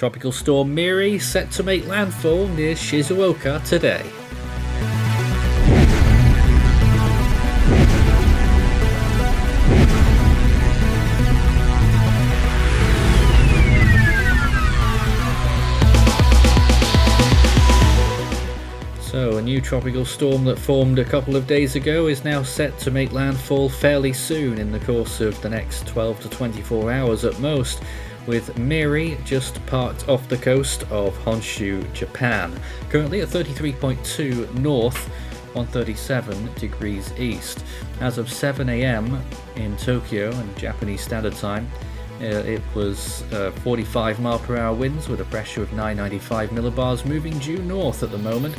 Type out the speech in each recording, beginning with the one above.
Tropical Storm Miri set to make landfall near Shizuoka today. So, a new tropical storm that formed a couple of days ago is now set to make landfall fairly soon in the course of the next 12 to 24 hours at most, with Miri just parked off the coast of Honshu, Japan, currently at 33.2 north, 137 degrees east. As of 7 AM in Tokyo and Japanese Standard Time, it was 45 mile per hour winds with a pressure of 995 millibars, moving due north at the moment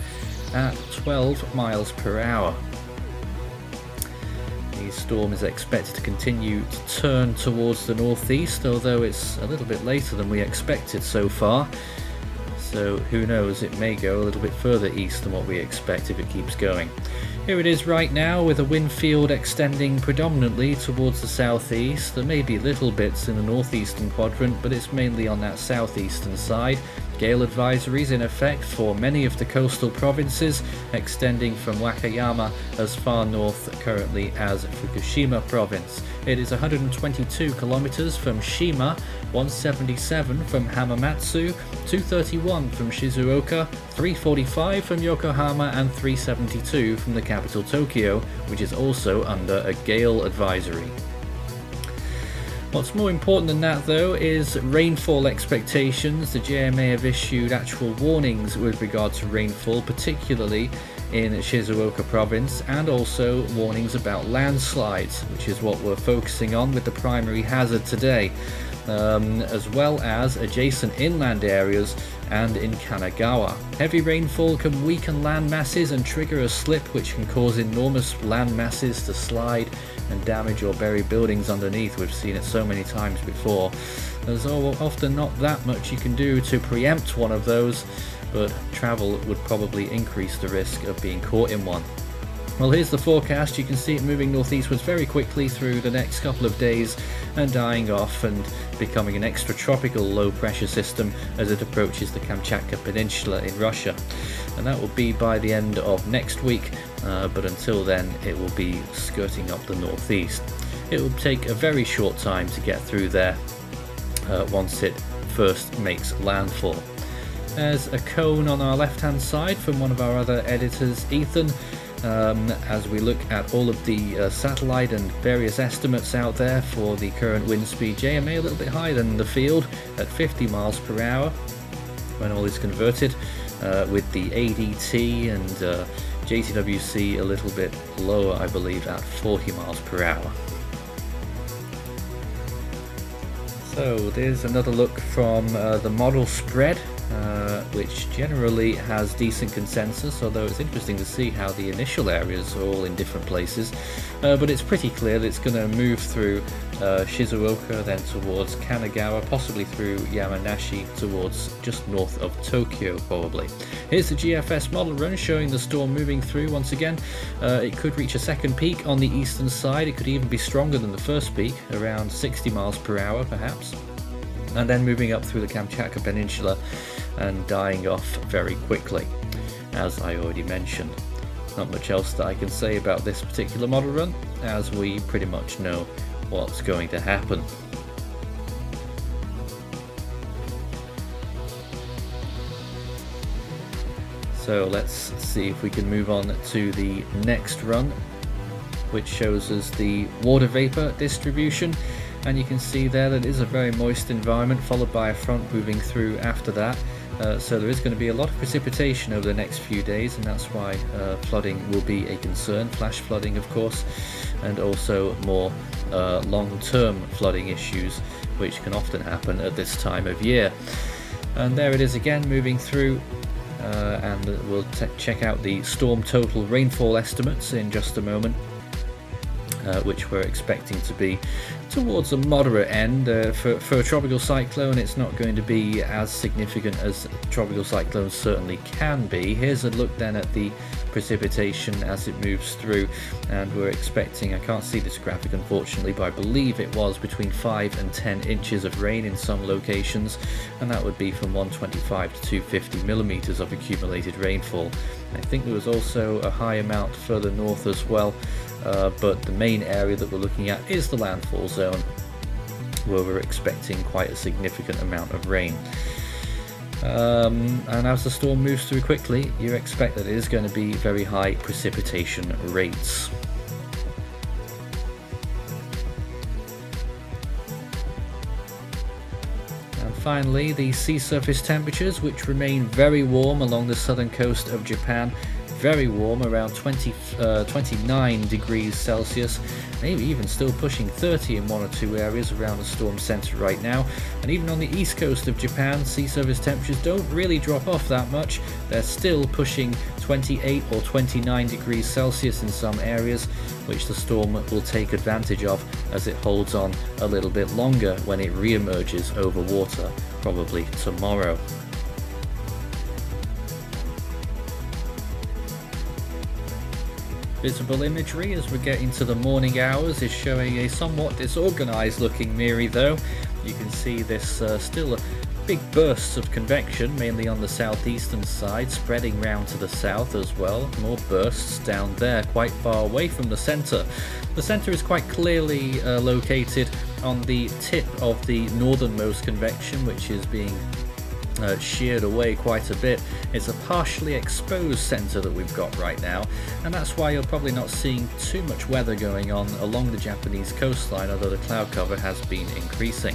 at 12 miles per hour. The storm is expected to continue to turn towards the northeast, although it's a little bit later than we expected so far. So who knows, it may go a little bit further east than what we expect if it keeps going. Here it is right now, with a wind field extending predominantly towards the southeast. There may be little bits in the northeastern quadrant, but it's mainly on that southeastern side. Gale Advisories in effect for many of the coastal provinces, extending from Wakayama as far north currently as Fukushima province. It is 122 kilometers from Shima, 177 from Hamamatsu, 231 from Shizuoka, 345 from Yokohama, and 372 from the capital Tokyo, which is also under a gale advisory. What's more important than that, though, is rainfall expectations. The JMA have issued actual warnings with regard to rainfall, particularly in Shizuoka province, and also warnings about landslides, which is what we're focusing on with the primary hazard today, as well as adjacent inland areas and in Kanagawa. Heavy rainfall can weaken land masses and trigger a slip, which can cause enormous land masses to slide and damage or bury buildings underneath. We've seen it so many times before. There's often not that much you can do to preempt one of those, but travel would probably increase the risk of being caught in one. Well, here's the forecast. You can see it moving northeastwards very quickly through the next couple of days and dying off and becoming an extratropical low pressure system as it approaches the Kamchatka Peninsula in Russia. And that will be by the end of next week, but until then it will be skirting up the northeast. It will take a very short time to get through there once it first makes landfall. There's a cone on our left hand side from one of our other editors, Ethan. As we look at all of the satellite and various estimates out there for the current wind speed, JMA a little bit higher than the field at 50 miles per hour when all is converted, with the ADT and JTWC a little bit lower, I believe, at 40 miles per hour. So there's another look from the model spread, which generally has decent consensus, although it's interesting to see how the initial areas are all in different places. But it's pretty clear that it's going to move through Shizuoka, then towards Kanagawa, possibly through Yamanashi, towards just north of Tokyo probably. Here's the GFS model run showing the storm moving through once again. It could reach a second peak on the eastern side. It could even be stronger than the first peak, around 60 miles per hour perhaps, and then moving up through the Kamchatka Peninsula and dying off very quickly, as I already mentioned. Not much else that I can say about this particular model run, as we pretty much know what's going to happen. So let's see if we can move on to the next run, which shows us the water vapor distribution. And you can see there that it is a very moist environment, followed by a front moving through after that. So there is going to be a lot of precipitation over the next few days, and that's why flooding will be a concern, flash flooding of course, and also more long-term flooding issues, which can often happen at this time of year. And there it is again moving through, and we'll check out the storm total rainfall estimates in just a moment. which we're expecting to be towards a moderate end. For a tropical cyclone, it's not going to be as significant as tropical cyclones certainly can be. Here's a look then at the precipitation as it moves through, and we're expecting, I can't see this graphic unfortunately, but I believe it was between 5 and 10 inches of rain in some locations, and that would be from 125 to 250 millimeters of accumulated rainfall. I think there was also a high amount further north as well, but the main area that we're looking at is the landfall zone, where we're expecting quite a significant amount of rain. And as the storm moves through quickly, you expect that it is going to be very high precipitation rates. And finally, the sea surface temperatures, which remain very warm along the southern coast of Japan. Very warm, around 29 degrees Celsius, maybe even still pushing 30 in one or two areas around the storm center right now. And even on the east coast of Japan, sea surface temperatures don't really drop off that much. They're still pushing 28 or 29 degrees Celsius in some areas, which the storm will take advantage of as it holds on a little bit longer when it re-emerges over water, probably tomorrow. Visible imagery as we get into the morning hours is showing a somewhat disorganized looking Miri though. You can see this still big bursts of convection, mainly on the southeastern side, spreading round to the south as well. More bursts down there, quite far away from the center. The center is quite clearly located on the tip of the northernmost convection, which is being sheared away quite a bit. It's a partially exposed center that we've got right now, and that's why you're probably not seeing too much weather going on along the Japanese coastline, although the cloud cover has been increasing.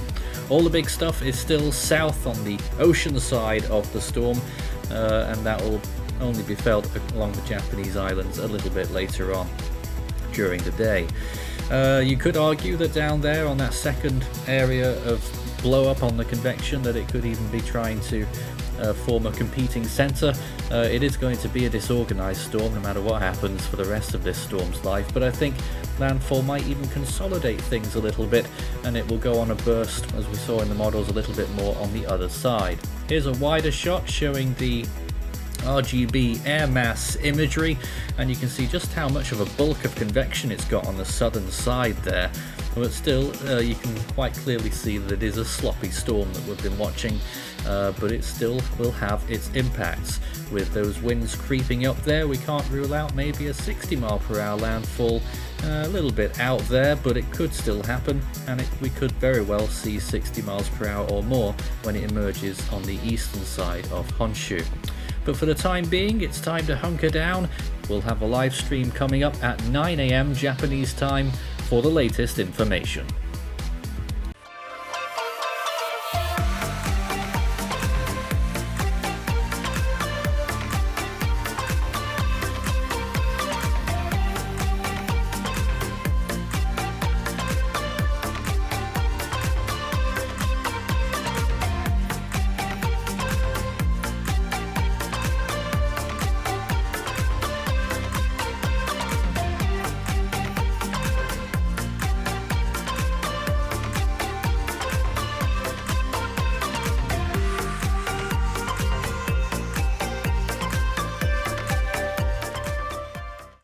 All the big stuff is still south on the ocean side of the storm, and that will only be felt along the Japanese islands a little bit later on during the day. You could argue that down there on that second area of blow up on the convection, that it could even be trying to form a competing center. It is going to be a disorganized storm no matter what happens for the rest of this storm's life, but I think landfall might even consolidate things a little bit, and it will go on a burst, as we saw in the models, a little bit more on the other side. Here's a wider shot showing the RGB air mass imagery, and you can see just how much of a bulk of convection it's got on the southern side there. But still, you can quite clearly see that it is a sloppy storm that we've been watching, but it still will have its impacts. With those winds creeping up there, we can't rule out maybe a 60 mile per hour landfall, a little bit out there, but it could still happen, and we could very well see 60 miles per hour or more when it emerges on the eastern side of Honshu. But for the time being, it's time to hunker down. We'll have a live stream coming up at 9 AM Japanese time for the latest information.